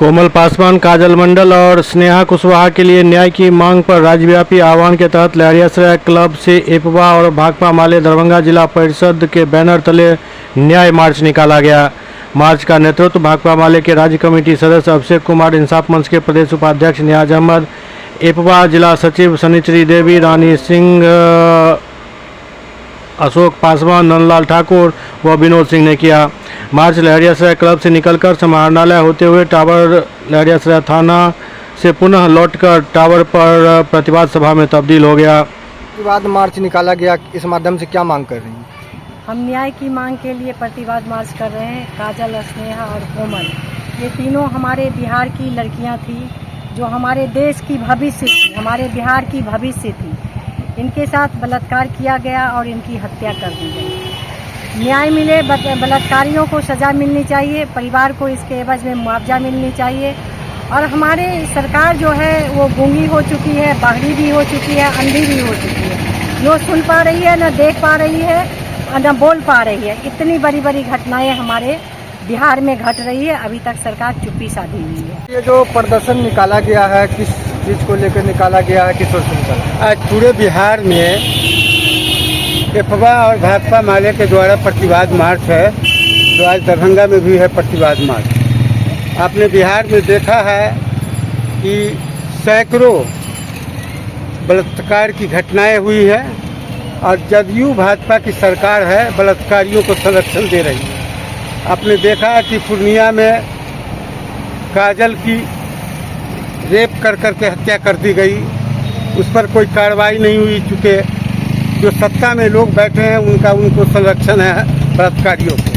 कोमल पासवान, काजल मंडल और स्नेहा कुशवाहा के लिए न्याय की मांग पर राज्यव्यापी आह्वान के तहत लहरियासराय क्लब से एपवा और भाकपा माले दरभंगा जिला परिषद के बैनर तले न्याय मार्च निकाला गया। मार्च का नेतृत्व भाकपा माले के राज्य कमेटी सदस्य अभिषेक कुमार, इंसाफ मंच के प्रदेश उपाध्यक्ष नियाज अहमद, एपवा जिला सचिव शनिचरी देवी, रानी सिंह, अशोक पासवान, नंदलाल ठाकुर व विनोद सिंह ने किया। मार्च लहरियासराय क्लब से निकलकर समाहरणालय होते हुए टावर लहरियासराय थाना से पुनः लौटकर टावर पर प्रतिवाद सभा में तब्दील हो गया। प्रतिवाद मार्च निकाला गया, इस माध्यम से क्या मांग कर रही हैं? हम न्याय की मांग के लिए प्रतिवाद मार्च कर रहे हैं। काजल, स्नेहा और कोमल, ये तीनों हमारे बिहार की लड़कियां थी, जो हमारे देश की भविष्य थी, हमारे बिहार की भविष्य थी। इनके साथ बलात्कार किया गया और इनकी हत्या कर दी गई। न्याय मिले, बलात्कारियों को सज़ा मिलनी चाहिए, परिवार को इसके एवज में मुआवजा मिलनी चाहिए। और हमारे सरकार जो है वो गूंगी हो चुकी है, बहरी भी हो चुकी है, अंधी भी हो चुकी है। न सुन पा रही है, न देख पा रही है, न बोल पा रही है। इतनी बड़ी बड़ी घटनाएं हमारे बिहार में घट रही है, अभी तक सरकार चुप्पी साधी हुई है। ये जो प्रदर्शन निकाला गया है, किस चीज़ को लेकर निकाला गया है, किस वजह से निकाला? आज पूरे बिहार में एपवा और भाकपा माले के द्वारा प्रतिवाद मार्च है, तो आज दरभंगा में भी है प्रतिवाद मार्च। आपने बिहार में देखा है कि सैकड़ों बलात्कार की घटनाएं हुई है और जदयू भाजपा की सरकार है, बलात्कारियों को संरक्षण दे रही है। आपने देखा कि पूर्णिया में काजल की रेप कर करके हत्या कर दी गई, उस पर कोई कार्रवाई नहीं हुई, चूँकि जो सत्ता में लोग बैठे हैं उनको संरक्षण है बलात्कारियों को।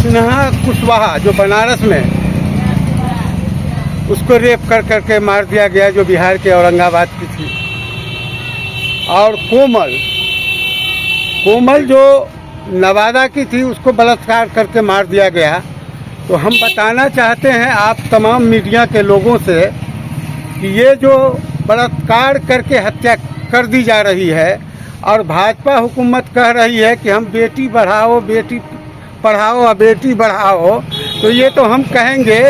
स्नेहा कुशवाहा जो बनारस में, उसको रेप कर करके मार दिया गया, जो बिहार के औरंगाबाद की थी। और कोमल जो नवादा की थी, उसको बलात्कार करके मार दिया गया। तो हम बताना चाहते हैं आप तमाम मीडिया के लोगों से कि ये जो बलात्कार करके हत्या कर दी जा रही है और भाजपा हुकूमत कह रही है कि हम बेटी बढ़ाओ, बेटी पढ़ाओ और बेटी बढ़ाओ, तो ये तो हम कहेंगे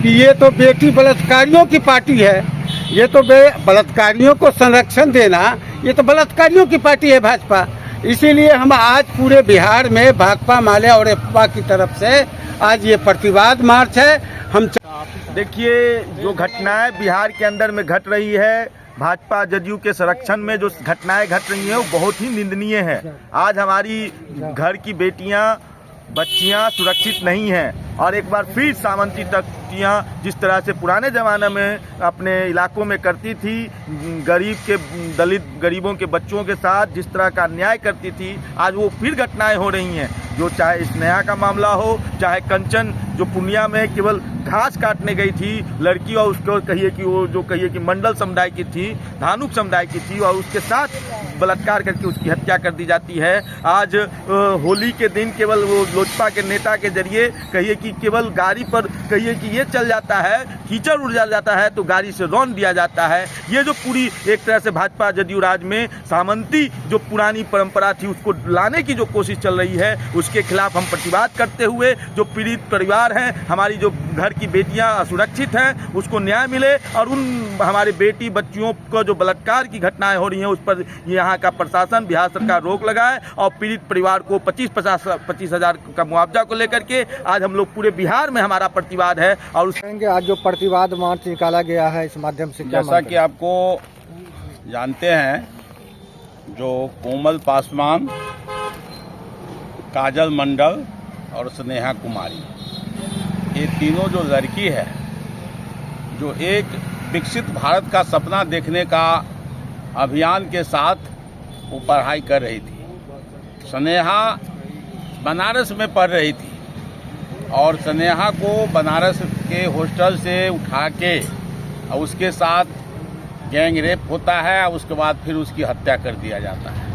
कि ये तो बेटी बलात्कारियों की पार्टी है। ये तो बलात्कारियों को संरक्षण देना, ये तो बलात्कारियों की पार्टी है भाजपा। इसीलिए हम आज पूरे बिहार में भाकपा माले और एपवा की तरफ से आज ये प्रतिवाद मार्च है। हम देखिए, जो घटनाएं बिहार के अंदर में घट रही है, भाजपा जदयू के संरक्षण में जो घटनाएं घट रही हैं, वो बहुत ही निंदनीय है। आज हमारी घर की बेटियां, बच्चियां सुरक्षित नहीं हैं और एक बार फिर सामंती तख्तियाँ जिस तरह से पुराने ज़माने में अपने इलाकों में करती थी, दलित गरीबों के बच्चों के साथ जिस तरह का अन्याय करती थी, आज वो फिर घटनाएं हो रही हैं। जो चाहे स्नेहा का मामला हो, चाहे कंचन जो पूर्णिया में केवल घास काटने गई थी लड़की, और उसको कहिए कि मंडल समुदाय की थी, धानुक समुदाय की थी, और उसके साथ बलात्कार करके उसकी हत्या कर दी जाती है। आज होली के दिन केवल वो लोजपा के नेता के जरिए कहिए कि केवल गाड़ी पर कहिए कि ये चल जाता है, कीचड़ उड़ जाता है तो गाड़ी से रौंद दिया जाता है। ये जो पूरी एक तरह से भाजपा जदयू राज में सामंती जो पुरानी परंपरा थी उसको लाने की जो कोशिश चल रही है, उसके खिलाफ हम प्रतिवाद करते हुए जो पीड़ित परिवार हैं, हमारी जो घर की बेटियां असुरक्षित हैं, उसको न्याय मिले और उन हमारे बेटी बच्चियों को जो बलात्कार की घटनाएं हो रही हैं उस पर यहाँ का प्रशासन, बिहार सरकार रोक लगाए और पीड़ित परिवार को 25 हज़ार का मुआवजा को लेकर के आज हम लोग पूरे बिहार में हमारा प्रतिवाद है। और कहेंगे आज जो प्रतिवाद मार्च निकाला गया है, इस माध्यम से क्या? जैसा कि आपको जानते हैं, जो कोमल पासवान, काजल मंडल और स्नेहा कुमारी, ये तीनों जो लड़की है, जो एक विकसित भारत का सपना देखने का अभियान के साथ वो पढ़ाई कर रही थी। स्नेहा बनारस में पढ़ रही थी और स्नेहा को बनारस के हॉस्टल से उठा के और उसके साथ गैंग रेप होता है और उसके बाद फिर उसकी हत्या कर दिया जाता है।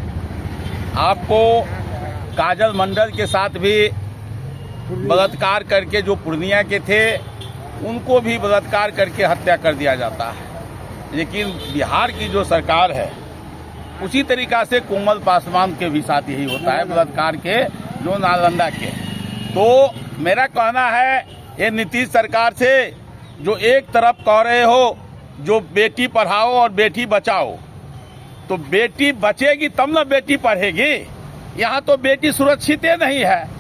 आपको काजल मंडल के साथ भी बलात्कार करके, जो पूर्णिया के थे, उनको भी बलात्कार करके हत्या कर दिया जाता है। लेकिन बिहार की जो सरकार है, उसी तरीक़ा से कोमल पासवान के भी साथ यही होता है, बलात्कार के, जो नालंदा के। तो मेरा कहना है ये नीतीश सरकार से जो एक तरफ कह रहे हो जो बेटी पढ़ाओ और बेटी बचाओ, तो बेटी बचेगी तब ना बेटी पढ़ेगी। यहाँ तो बेटी सुरक्षित ही नहीं है।